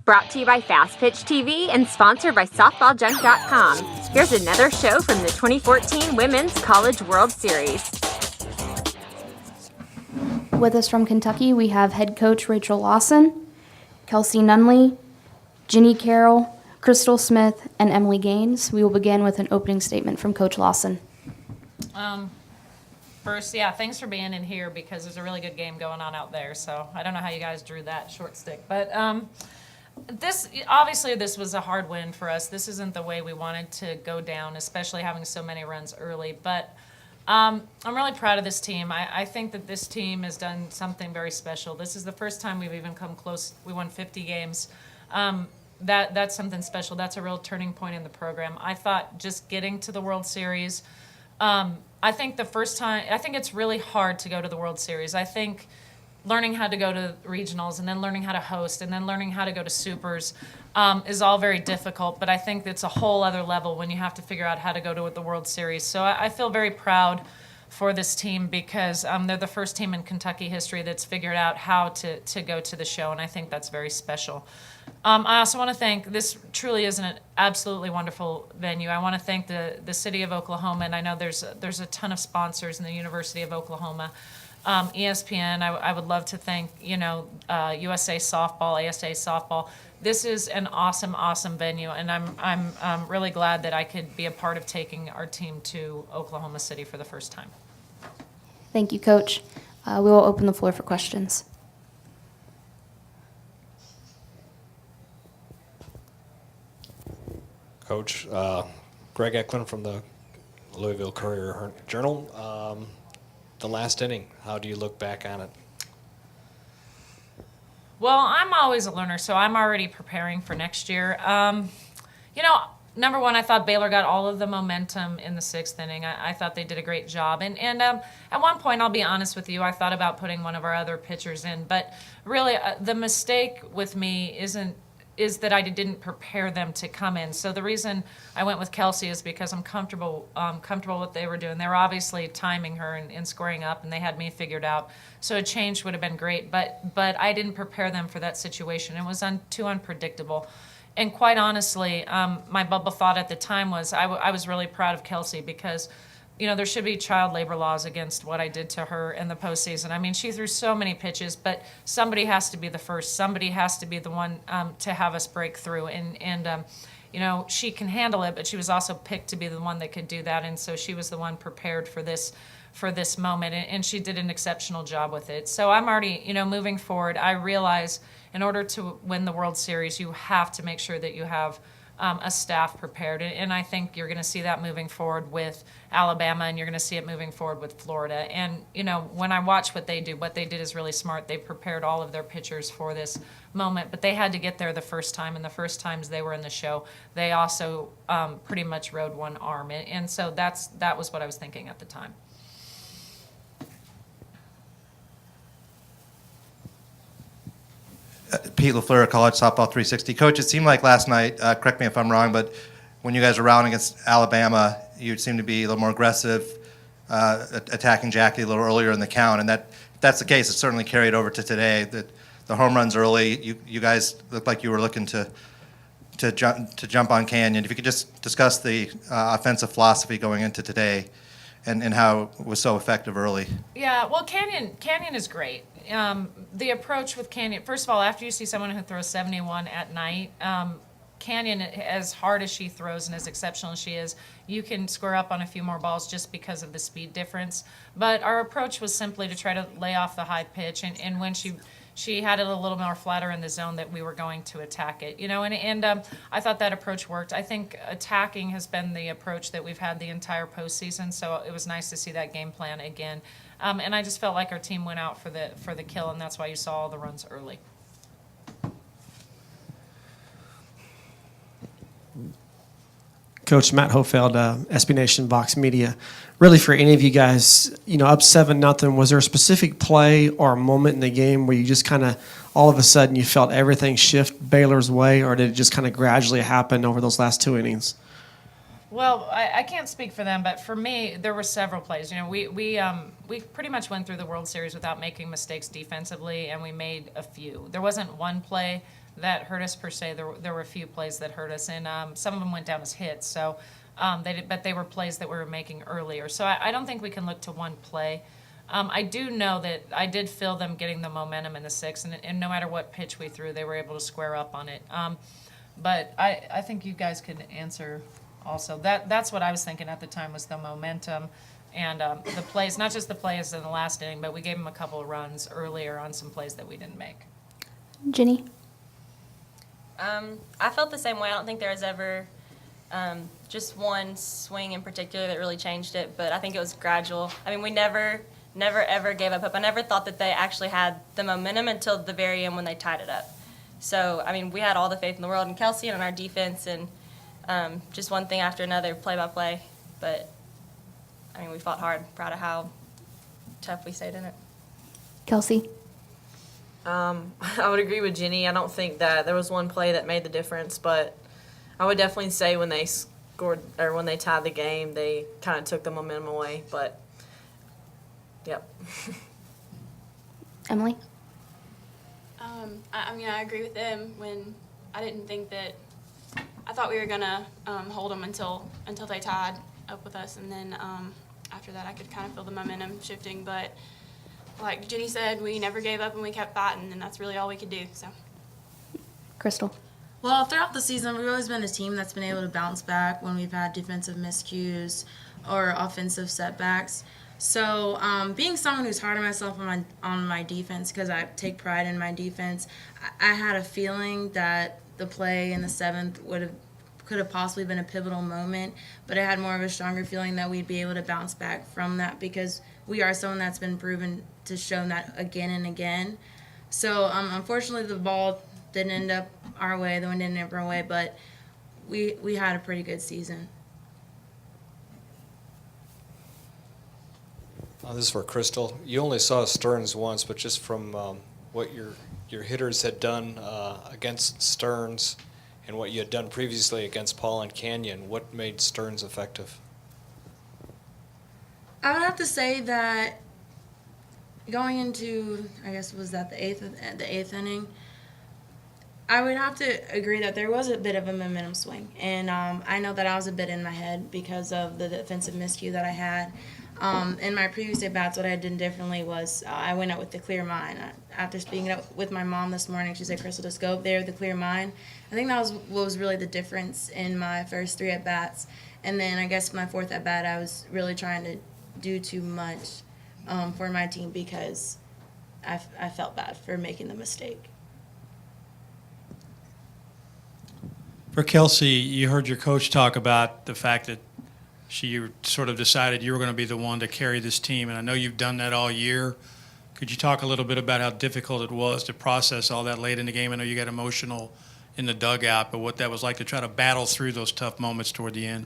Brought to you by Fastpitch TV and sponsored by SoftballJunk.com. Here's another show from the 2014 Women's College World Series. With us from Kentucky, we have head coach Rachel Lawson, Kelsey Nunley, Ginny Carroll, Crystal Smith, and Emily Gaines. We will begin with an opening statement from Coach Lawson. First, yeah, thanks for being in here because there's a really good game going on out there. So I don't know how you guys drew that short stick. But this was a hard win for us. This isn't the way we wanted to go down, especially having so many runs early. But I'm really proud of this team. I think that this team has done something very special. This is the first time we've even come close. We won 50 games. That's something special. That's a real turning point in the program. I thought just getting to the World Series, I think it's really hard to go to the World Series. I think learning how to go to regionals and then learning how to host and then learning how to go to supers is all very difficult, but I think it's a whole other level when you have to figure out how to go to the World Series. So I feel very proud for this team because they're the first team in Kentucky history that's figured out how to go to the show, and I think that's very special. I also want to thank, this truly is an absolutely wonderful venue. I want to thank the city of Oklahoma, and I know there's a ton of sponsors in the University of Oklahoma. ESPN, I would love to thank, USA Softball, ASA Softball. This is an awesome, awesome venue, and I'm really glad that I could be a part of taking our team to Oklahoma City for the first time. Thank you, Coach. We will open the floor for questions. Coach, Greg Eklund from the Louisville Courier-Journal. The last inning, how do you look back on it? Well, I'm always a learner, so I'm already preparing for next year. Number one, I thought Baylor got all of the momentum in the sixth inning. I thought they did a great job. And at one point, I'll be honest with you, I thought about putting one of our other pitchers in. But really, the mistake with me is that I didn't prepare them to come in. So the reason I went with Kelsey is because I'm comfortable with what they were doing. They were obviously timing her and scoring up, and they had me figured out. So a change would have been great, but I didn't prepare them for that situation. It was too unpredictable. And quite honestly, my bubble thought at the time was I was really proud of Kelsey because there should be child labor laws against what I did to her in the postseason. I mean, she threw so many pitches, but somebody has to be the first. Somebody has to be the one to have us break through. And she can handle it, but she was also picked to be the one that could do that. And so she was the one prepared for this moment, and she did an exceptional job with it. So I'm already, moving forward, I realize in order to win the World Series, you have to make sure that you have a staff prepared. And I think you're going to see that moving forward with Alabama, and you're going to see it moving forward with Florida. And, when I watch what they did is really smart. They prepared all of their pitchers for this moment, but they had to get there the first time, and the first times they were in the show, they also pretty much rode one arm. And so that was what I was thinking at the time. Pete LaFleur, College Softball 360. Coach, it seemed like last night, correct me if I'm wrong, but when you guys were rounding against Alabama, you seemed to be a little more aggressive, attacking Jackie a little earlier in the count. And if that's the case, it certainly carried over to today. The home runs early, you guys looked like you were looking to jump on Canyon. If you could just discuss the offensive philosophy going into today and how it was so effective early. Yeah, well, Canyon is great. The approach with Canyon, first of all, after you see someone who throws 71 at night, Canyon, as hard as she throws and as exceptional as she is, you can square up on a few more balls just because of the speed difference. But our approach was simply to try to lay off the high pitch, and when she had it a little more flatter in the zone that we were going to attack it, and I thought that approach worked. I think attacking has been the approach that we've had the entire postseason, so it was nice to see that game plan again. And I just felt like our team went out for the kill, and that's why you saw all the runs early. Coach Matt Hofeld, SB Nation Vox Media. Really, for any of you guys, up 7-0, was there a specific play or a moment in the game where you just kind of, all of a sudden, you felt everything shift Baylor's way, or did it just kind of gradually happen over those last two innings? Well, I can't speak for them, but for me, there were several plays. You know, we pretty much went through the World Series without making mistakes defensively, and we made a few. There wasn't one play that hurt us per se. There were a few plays that hurt us, and some of them went down as hits. So, but they were plays that we were making earlier. So I don't think we can look to one play. I do know that I did feel them getting the momentum in the sixth, and no matter what pitch we threw, they were able to square up on it. But I think you guys could answer also. That's what I was thinking at the time, was the momentum and the plays, not just the plays in the last inning, but we gave them a couple of runs earlier on some plays that we didn't make. Ginny? I felt the same way. I don't think there was ever just one swing in particular that really changed it, but I think it was gradual. I mean, we never ever gave up hope. I never thought that they actually had the momentum until the very end when they tied it up. So, I mean, we had all the faith in the world in Kelsey and in our defense, and just one thing after another, play by play. But, I mean, we fought hard. Proud of how tough we stayed in it. Kelsey? I would agree with Jenny. I don't think that there was one play that made the difference, but I would definitely say when they scored or when they tied the game, they kind of took the momentum away. But, yep. Emily? I mean, I agree with them when I didn't think that – I thought we were going to hold them until they tied up with us, and then after that I could kind of feel the momentum shifting. But like Jenny said, we never gave up and we kept fighting, and that's really all we could do. So, Crystal? Well, throughout the season, we've always been a team that's been able to bounce back when we've had defensive miscues or offensive setbacks. So being someone who's hard on myself on my defense, because I take pride in my defense, I had a feeling that the play in the seventh could have possibly been a pivotal moment, but I had more of a stronger feeling that we'd be able to bounce back from that, because we are someone that's been proven to show that again and again. So unfortunately, the ball didn't end up our way, the wind didn't end up our way, but we had a pretty good season. This is for Crystal. You only saw Stearns once, but just from what your hitters had done against Stearns and what you had done previously against Paul and Canyon, what made Stearns effective? I would have to say that going into, I guess, was that the eighth inning, I would have to agree that there was a bit of a momentum swing. And I know that I was a bit in my head because of the defensive miscue that I had. In my previous at-bats, what I did differently was I went out with the clear mind. After speaking up with my mom this morning, she said, Crystal, just go up there with the clear mind. I think that was what was really the difference in my first three at-bats. And then I guess my fourth at-bat, I was really trying to do too much for my team because I felt bad for making the mistake. For Kelsey, you heard your coach talk about the fact that she sort of decided you were going to be the one to carry this team, and I know you've done that all year. Could you talk a little bit about how difficult it was to process all that late in the game? I know you got emotional in the dugout, but what that was like to try to battle through those tough moments toward the end?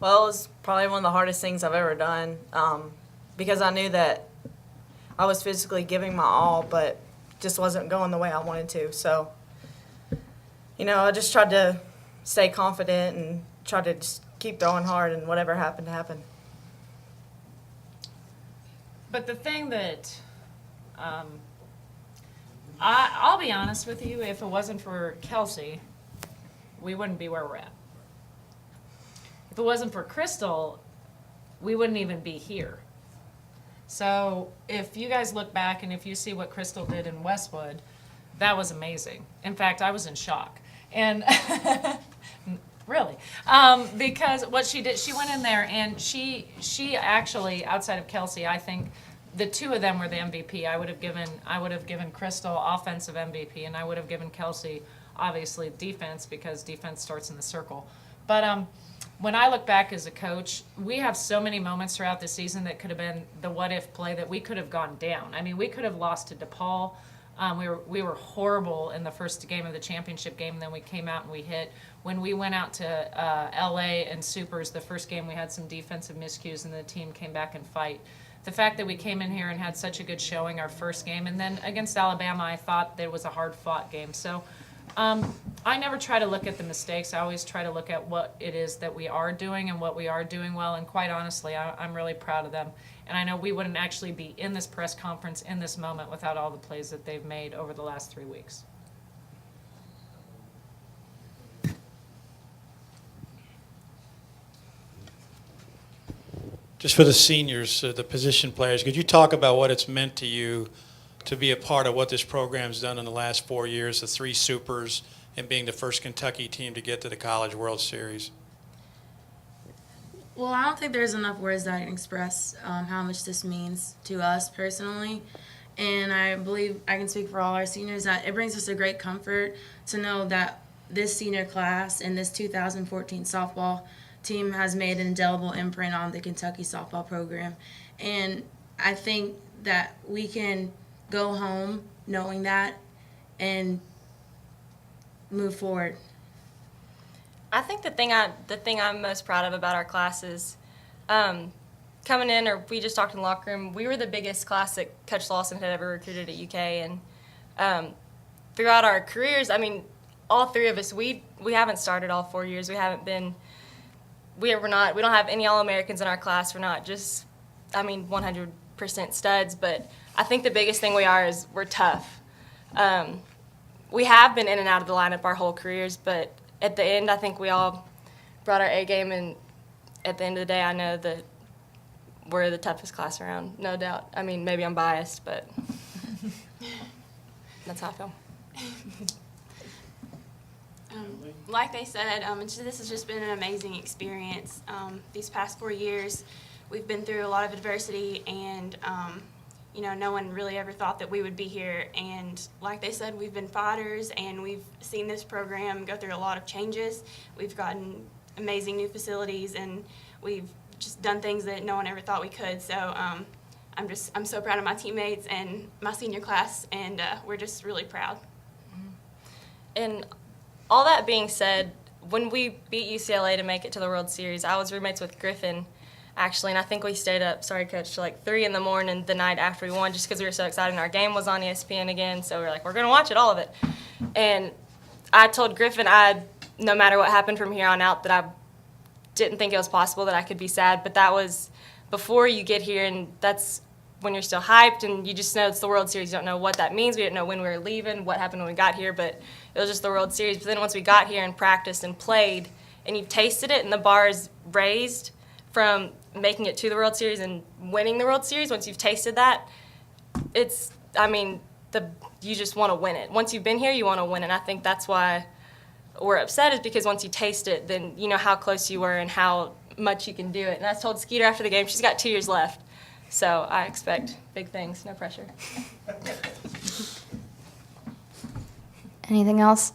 Well, it was probably one of the hardest things I've ever done because I knew that I was physically giving my all, but just wasn't going the way I wanted to. So, I just tried to stay confident and try to just keep throwing hard, and whatever happened, happened. But the thing that I'll be honest with you, if it wasn't for Kelsey, we wouldn't be where we're at. If it wasn't for Crystal, we wouldn't even be here. So if you guys look back and if you see what Crystal did in Westwood, that was amazing. In fact, I was in shock. And really, because what she did, she went in there and she actually, outside of Kelsey, I think the two of them were the MVP. I would have given Crystal offensive MVP, and I would have given Kelsey obviously defense, because defense starts in the circle. But when I look back as a coach, we have so many moments throughout the season that could have been the what-if play that we could have gone down. I mean, we could have lost to DePaul. We were horrible in the first game of the championship game, and then we came out and we hit. When we went out to LA and Supers, the first game we had some defensive miscues, and the team came back and fight. The fact that we came in here and had such a good showing our first game, and then against Alabama, I thought that it was a hard-fought game. So I never try to look at the mistakes. I always try to look at what it is that we are doing and what we are doing well. And quite honestly, I'm really proud of them. And I know we wouldn't actually be in this press conference in this moment without all the plays that they've made over the last 3 weeks. Just for the seniors, the position players, could you talk about what it's meant to you to be a part of what this program's done in the last 4 years, the 3 supers, and being the first Kentucky team to get to the College World Series? Well, I don't think there's enough words that can express how much this means to us personally. And I believe I can speak for all our seniors that it brings us a great comfort to know that this senior class and this 2014 softball team has made an indelible imprint on the Kentucky softball program. And I think that we can go home knowing that and move forward. I think the thing I'm most proud of about our class is coming in, or we just talked in the locker room, we were the biggest class that Coach Lawson had ever recruited at UK. And throughout our careers, I mean, all 3 of us, we haven't started all 4 years. We don't have any All-Americans in our class. We're not just, 100% studs, but I think the biggest thing we are is we're tough. We have been in and out of the lineup our whole careers, but at the end, I think we all brought our A game, and at the end of the day, I know that we're the toughest class around, no doubt. I mean, maybe I'm biased, but that's how I feel. Like they said, this has just been an amazing experience. These past 4 years, we've been through a lot of adversity, and no one really ever thought that we would be here. And like they said, we've been fighters, and we've seen this program go through a lot of changes. We've gotten amazing new facilities, and we've just done things that no one ever thought we could. So I'm so proud of my teammates and my senior class, and we're just really proud. And all that being said, when we beat UCLA to make it to the World Series, I was roommates with Griffin, actually, and I think we stayed up, sorry, Coach, till like 3 in the morning the night after we won, just because we were so excited. And our game was on ESPN again, so we were like, we're going to watch it, all of it. And I told Griffin no matter what happened from here on out, that I didn't think it was possible that I could be sad, but that was before you get here, and that's when you're still hyped, and you just know it's the World Series. You don't know what that means. We didn't know when we were leaving, what happened when we got here, but it was just the World Series. But then once we got here and practiced and played, and you've tasted it, and the bar is raised from making it to the World Series and winning the World Series, once you've tasted that, you just want to win it. Once you've been here, you want to win it. And I think that's why we're upset, is because once you taste it, then you know how close you were and how much you can do it. And I told Skeeter after the game, she's got 2 years left. So I expect big things, no pressure. Anything else?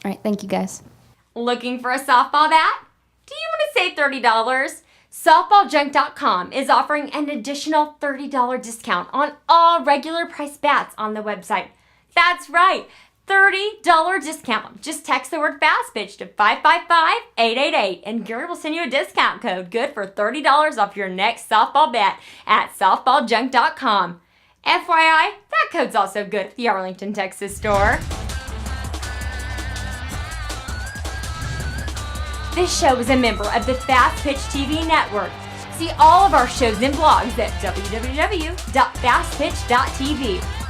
All right, thank you guys. Looking for a softball bat? Do you want to save $30? SoftballJunk.com is offering an additional $30 discount on all regular price bats on the website. That's right, $30 discount. Just text the word Fastpitch to 555-888 and Gary will send you a discount code good for $30 off your next softball bat at SoftballJunk.com. FYI, that code's also good at the Arlington, Texas store. This show is a member of the Fastpitch TV network. See all of our shows and blogs at www.fastpitch.tv.